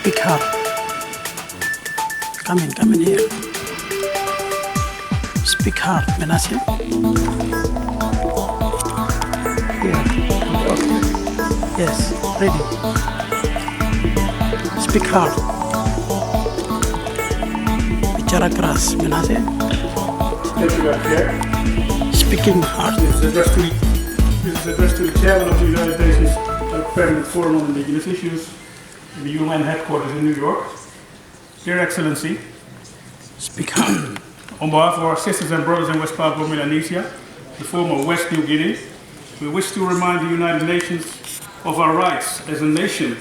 Speak hard. Come in here. Speak hard, Menashe. Yes, ready. Speak hard. Bicara keras, Menashe. Speaking hard. This is addressed to the chairman of the United Nations Permanent Forum on Indigenous Issues in the UN headquarters in New York. Dear Excellency, Speak hard. on behalf of our sisters and brothers in West Papua, Melanesia, the former West New Guinea, we wish to remind the United Nations of our rights as a nation,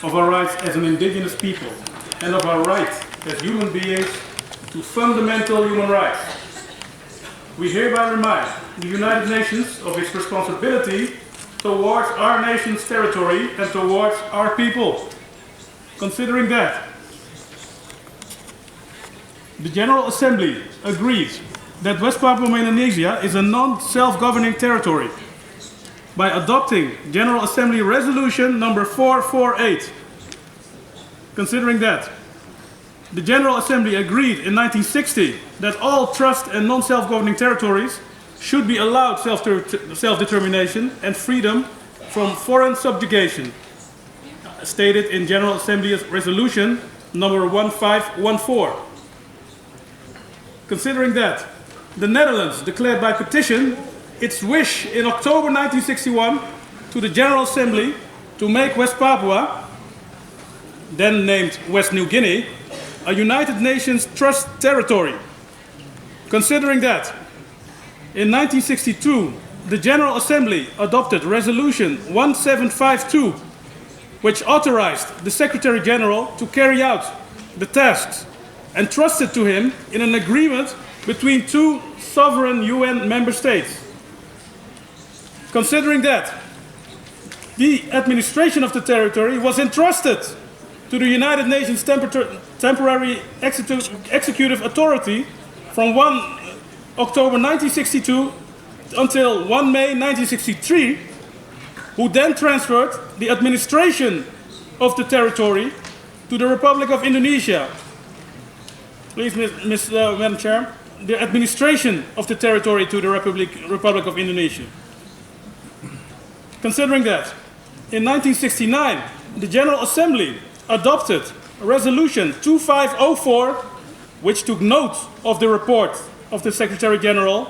of our rights as an indigenous people, and of our right as human beings to fundamental human rights. We hereby remind the United Nations of its responsibility towards our nation's territory and towards our people. Considering that, the General Assembly agreed that West Papua Melanesia is a non-self-governing territory by adopting General Assembly Resolution number 448. Considering that, the General Assembly agreed in 1960 that all trust and non-self-governing territories should be allowed self-determination and freedom from foreign subjugation, stated in General Assembly Resolution number 1514. Considering that, the Netherlands declared by petition its wish in October 1961 to the General Assembly to make West Papua, then named West New Guinea, a United Nations Trust territory. Considering that, in 1962, the General Assembly adopted Resolution 1752, which authorized the Secretary General to carry out the tasks entrusted to him in an agreement between two sovereign UN member states. Considering that, the administration of the territory was entrusted to the United Nations Temporary Executive Authority from 1 October 1962 until 1 May 1963, who then transferred the administration of the territory to the Republic of Indonesia. Please, Madam Chair, the administration of the territory to the Republic of Indonesia. Considering that, in 1969, the General Assembly adopted Resolution 2504, which took note of the report of the Secretary General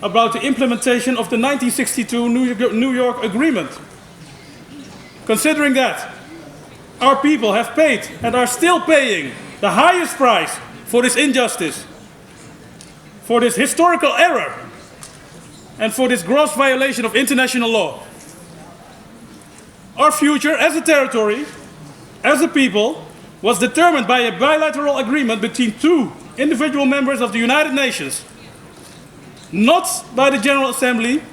about the implementation of the 1962 New York Agreement. Considering that, our people have paid and are still paying the highest price for this injustice, for this historical error, and for this gross violation of international law. Our future as a territory, as a people, was determined by a bilateral agreement between two individual members of the United Nations, not by the General Assembly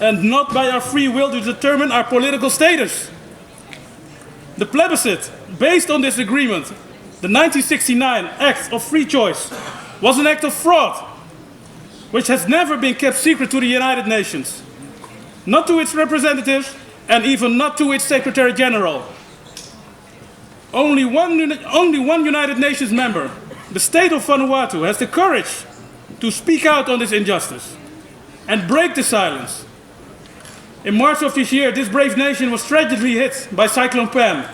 and not by our free will to determine our political status. The plebiscite based on this agreement, the 1969 Act of Free Choice, was an act of fraud, which has never been kept secret to the United Nations, not to its representatives, and even not to its Secretary General. Only one United Nations member, the state of Vanuatu, has the courage to speak out on this injustice and break the silence. In March of this year, this brave nation was tragically hit by Cyclone Pam,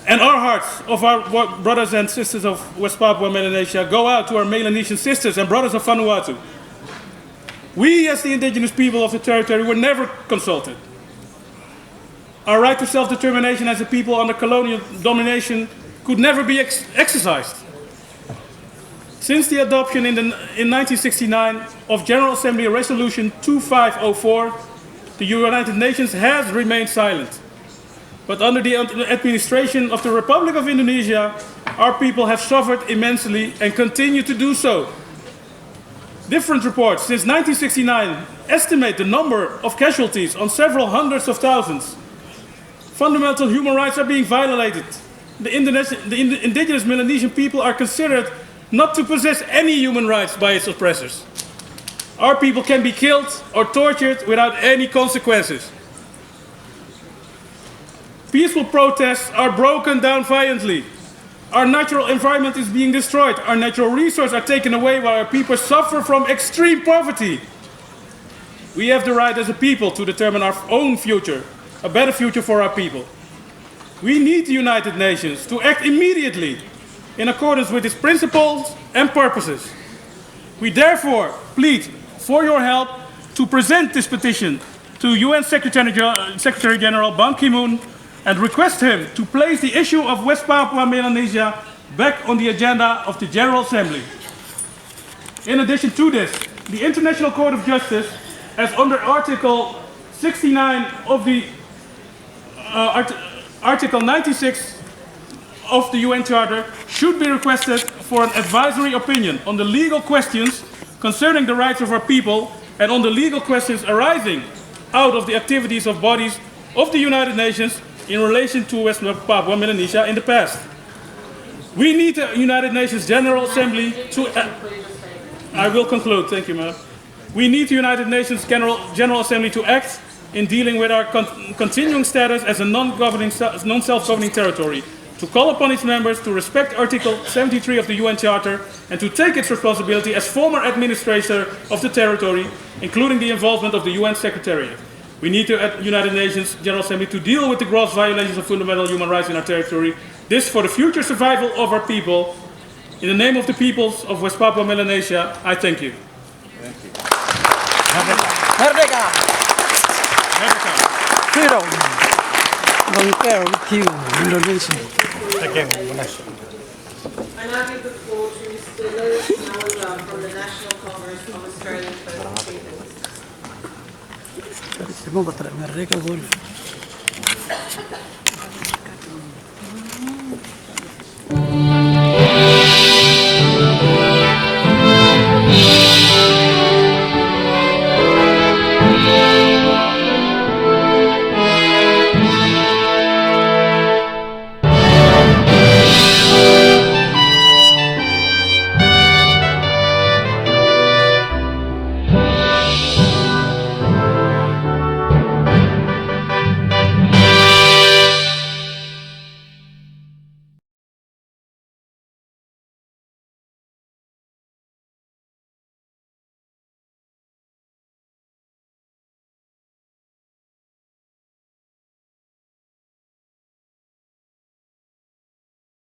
and our hearts of our brothers and sisters of West Papua Melanesia go out to our Melanesian sisters and brothers of Vanuatu. We, as the indigenous people of the territory, were never consulted. Our right to self-determination as a people under colonial domination could never be exercised. Since the adoption in 1969 of General Assembly Resolution 2504, the United Nations has remained silent. But under the administration of the Republic of Indonesia, our people have suffered immensely and continue to do so. Different reports since 1969 estimate the number of casualties on several hundreds of thousands. Fundamental human rights are being violated. The indigenous Melanesian people are considered not to possess any human rights by its oppressors. Our people can be killed or tortured without any consequences. Peaceful protests are broken down violently. Our natural environment is being destroyed. Our natural resources are taken away while our people suffer from extreme poverty. We have the right as a people to determine our own future, a better future for our people. We need the United Nations to act immediately in accordance with its principles and purposes. We therefore plead for your help to present this petition to UN Secretary General Ban Ki-moon and request him to place the issue of West Papua Melanesia back on the agenda of the General Assembly. In addition to this, the International Court of Justice, as under Article 69 of the Article 96 of the UN Charter, should be requested for an advisory opinion on the legal questions concerning the rights of our people and on the legal questions arising out of the activities of bodies of the United Nations in relation to West Papua Melanesia in the past. We need the United Nations General Assembly to... I will conclude, thank you, Madam. We need the United Nations General Assembly to act in dealing with our continuing status as a non-self-governing territory, to call upon its members to respect Article 73 of the UN Charter and to take its responsibility as former administrator of the territory, including the involvement of the UN Secretariat. We need the United Nations General Assembly to deal with the gross violations of fundamental human rights in our territory. This for the future survival of our people. In the name of the peoples of West Papua Melanesia, I thank you. Thank you. Merdeka! Merdeka. Freedom! Don't care with you, Indonesia. Again, I now give the floor to Mr. Lewis Nawazam from the National Congress of Australian First Peoples. Semua baterai mereka boleh.